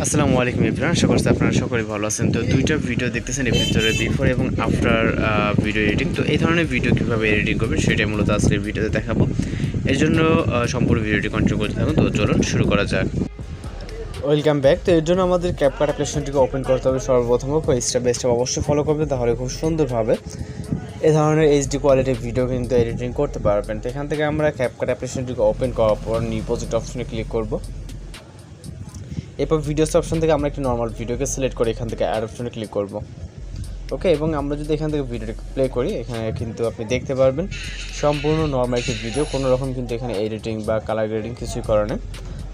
আসসালামু আলাইকুম এভরিওয়ান, আশা করছি আপনারা সকলেই ভালো আছেন। তো দুইটা ভিডিও দেখতেছেন, এর ভিতরে বিফোর এবং আফটার ভিডিও এডিটিং। তো এই ধরনের ভিডিও কীভাবে এডিটিং করবেন সেটাই মূলত আজকের ভিডিওতে দেখাবো। এর জন্য সম্পূর্ণ ভিডিওটি কন্টিনিউ করতে থাকুন। তো চলুন শুরু করা যাক। Welcome back. তো এর জন্য আমাদের ক্যাপকাট অ্যাপ্লিকেশনটিকে ওপেন করতে হবে সর্বপ্রথম। স্টেপ বাই স্টেপ অবশ্যই ফলো করবেন, তাহলে খুব সুন্দরভাবে এই ধরনের এইচডি কোয়ালিটির ভিডিও কিন্তু এডিটিং করতে পারবেন। তো এখান থেকে আমরা ক্যাপকাট অ্যাপ্লিকেশনটিকে ওপেন করার পর নিউ প্রজেক্ট অপশনে ক্লিক করব। এরপর ভিডিওস অপশন থেকে আমরা একটি নর্মাল ভিডিওকে সিলেক্ট করে এখান থেকে অ্যাড অপশনে ক্লিক করব। ওকে, এবং আমরা যদি এখান থেকে ভিডিওটি প্লে করি, এখানে কিন্তু আপনি দেখতে পারবেন সম্পূর্ণ নর্মাল একটি ভিডিও, কোনো রকম কিন্তু এখানে এডিটিং বা কালার গ্রেডিং কিছুই করা নেই।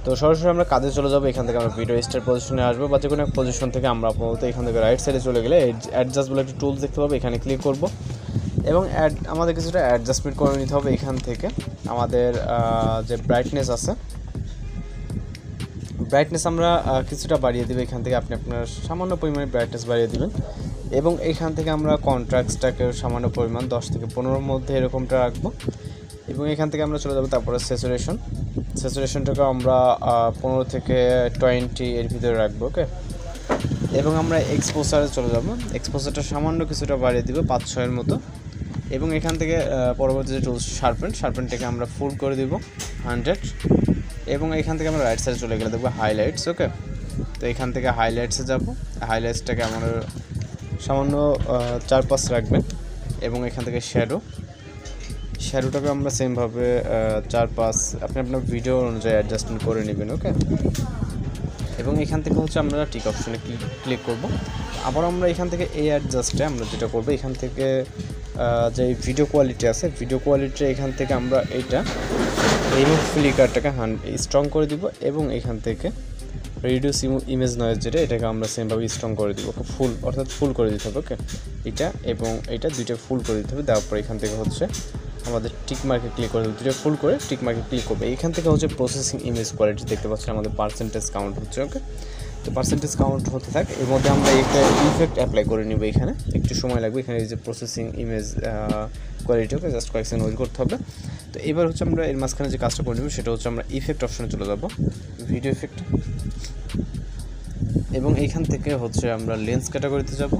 তো সরাসরি আমরা কাজে চলে যাবো। এখান থেকে আমরা ভিডিও স্টার পজিশনে আসবো, বা যে কোনো এক পজিশন থেকে আমরা আপাতত এখান থেকে রাইট সাইডে চলে গেলে অ্যাডজাস্ট বলে একটি টুলস দেখতে পাবো, এখানে ক্লিক করব এবং আমাদের কিছুটা অ্যাডজাস্টমেন্ট করে নিতে হবে। এখান থেকে আমাদের যে ব্রাইটনেস আছে, ব্রাইটনেস আমরা কিছুটা বাড়িয়ে দেবো। এখান থেকে আপনি আপনার সামান্য পরিমাণে ব্রাইটনেস বাড়িয়ে দেবেন এবং এখান থেকে আমরা কন্ট্রাস্টটাকে সামান্য পরিমাণ 10 থেকে 15-র মধ্যে এরকমটা রাখবো। এবং এখান থেকে আমরা চলে যাবো তারপরে স্যাচুরেশনটাকে আমরা 15 থেকে 20 এর ভিতরে রাখবো। ওকে, এবং আমরা এক্সপোজারে চলে যাবো। এক্সপোজারটা সামান্য কিছুটা বাড়িয়ে দিব 5-6-এর মতো। এবং এখান থেকে পরবর্তী যে টুলস শার্পেনটাকে আমরা ফুল করে দিব 100। এবং এখান থেকে আমরা রাইট সাইডে চলে গেলে দেখবো হাইলাইটস। ওকে, তো এখান থেকে হাইলাইটসে যাব। হাইলাইটসটাকে আমাদের সামান্য 4-5 রাখবেন। এবং এখান থেকে শ্যাডোটাকে আমরা সেমভাবে 4-5 আপনি আপনার ভিডিও অনুযায়ী অ্যাডজাস্টমেন্ট করে নেবেন। ওকে, এবং এখান থেকে আমরা টিক অপশনে ক্লিক করব। আবার আমরা এখান থেকে এই অ্যাডজাস্টে আমরা যেটা করবো, এখান থেকে যে ভিডিও কোয়ালিটি আছে, ভিডিও কোয়ালিটি এখান থেকে আমরা এইটা রিমুভ ফ্লিকারটাকে স্ট্রং করে দিব এবং এখান থেকে রিডিউস ইমেজ নয়েজ যেটা, এটাকে আমরা সেমভাবে স্ট্রং করে দিব, ফুল অর্থাৎ ফুল করে দিতে হবে। ওকে, এটা এবং এটা দুইটা ফুল করে দিতে হবে। তারপর এখান থেকে আমাদের টিক মার্কে ক্লিক করে দেবো, দুটো ফুল করে টিক মার্কে ক্লিক করবে। এখান থেকে প্রসেসিং ইমেজ কোয়ালিটি দেখতে পাচ্ছি আমাদের পার্সেন্টেজ কাউন্ট হচ্ছে। ওকে, তো পার্সেন্টেজ কাউন্ট হতে থাক, এর মধ্যে আমরা একটা ইফেক্ট অ্যাপ্লাই করে নিব। এখানে একটু সময় লাগবে, এখানে এই যে প্রসেসিং ইমেজ কোয়ালিটি। ওকে, জাস্ট কয়েক সেকেন্ড ওয়েট করতে হবে। তো এবার আমরা এর মাঝখানে যে কাজটা করে নেব সেটা আমরা ইফেক্ট অপশনে চলে যাব, ভিডিও ইফেক্ট। এবং এইখান থেকে আমরা লেন্স ক্যাটাগরিতে যাব।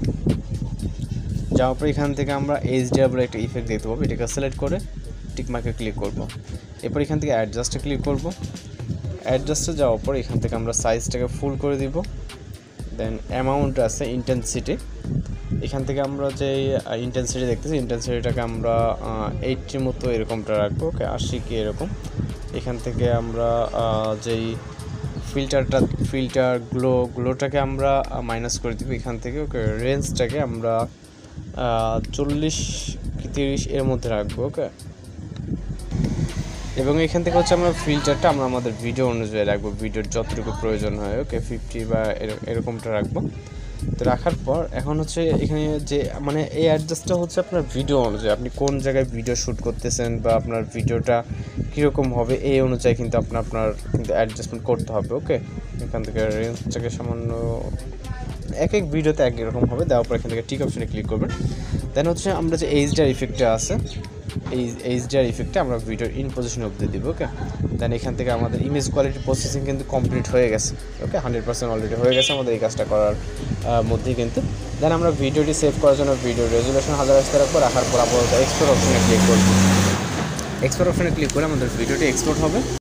যাওয়ার পর এখান থেকে আমরা এইচডিআর বলে একটা ইফেক্ট দেখতে পাবো, এটাকে সিলেক্ট করে টিক মার্কে ক্লিক করব। এরপর এখান থেকে অ্যাডজাস্টে ক্লিক করব। অ্যাডজাস্টে যাওয়ার পর এখান থেকে আমরা সাইজটাকে ফুল করে দিব। দেন অ্যামাউন্ট আছে ইন্টেন্সিটি, এখান থেকে আমরা যে ইন্টেন্সিটি দেখতেছি, ইন্টেন্সিটিটাকে আমরা 80 মতো এরকমটা রাখবো। ওকে, 80 কি এরকম। এখান থেকে আমরা যেই ফিল্টার গ্লোটাকে আমরা মাইনাস করে দিব এখান থেকে। ওকে, রেঞ্জটাকে আমরা 40 কি 30 এর মধ্যে রাখবো। ওকে, এবং এখান থেকে আমরা ফিল্টারটা আমাদের ভিডিও অনুযায়ী রাখবো, ভিডিওর যতটুকু প্রয়োজন হয়। ওকে, 50 বা এরকমটা রাখবো। তো রাখার পর এখন এখানে যে এই অ্যাডজাস্টটা আপনার ভিডিও অনুযায়ী, আপনি কোন জায়গায় ভিডিও শ্যুট করতেছেন বা আপনার ভিডিওটা কীরকম হবে এই অনুযায়ী কিন্তু আপনার কিন্তু অ্যাডজাস্টমেন্ট করতে হবে। ওকে, এখান থেকে রেঞ্জটাকে সামান্য এক ভিডিওতে এক এরকম হবে। দেওয়ার পর এখান থেকে টিক অপশনে ক্লিক করবেন। দেন আমরা যে এইচডিআর ইফেক্টটা আছে, এই এইচডিআর ইফেক্টে আমরা ভিডিওর ইন পজিশন অবধি দিব। ওকে, দেন এখান থেকে আমাদের ইমেজ কোয়ালিটি প্রসেসিং কিন্তু কমপ্লিট হয়ে গেছে। ওকে, 100% অলরেডি হয়ে গেছে আমাদের এই কাজটা করার মধ্যেই কিন্তু। দেন আমরা ভিডিওটি সেভ করার জন্য ভিডিও রেজুলেশন 1000 রাখবো। রাখার পর আপাতত এক্সপোর্ট অপশনে ক্লিক করব। এক্সপোর্ট অপশনে ক্লিক করে আমাদের ভিডিওটি এক্সপোর্ট হবে।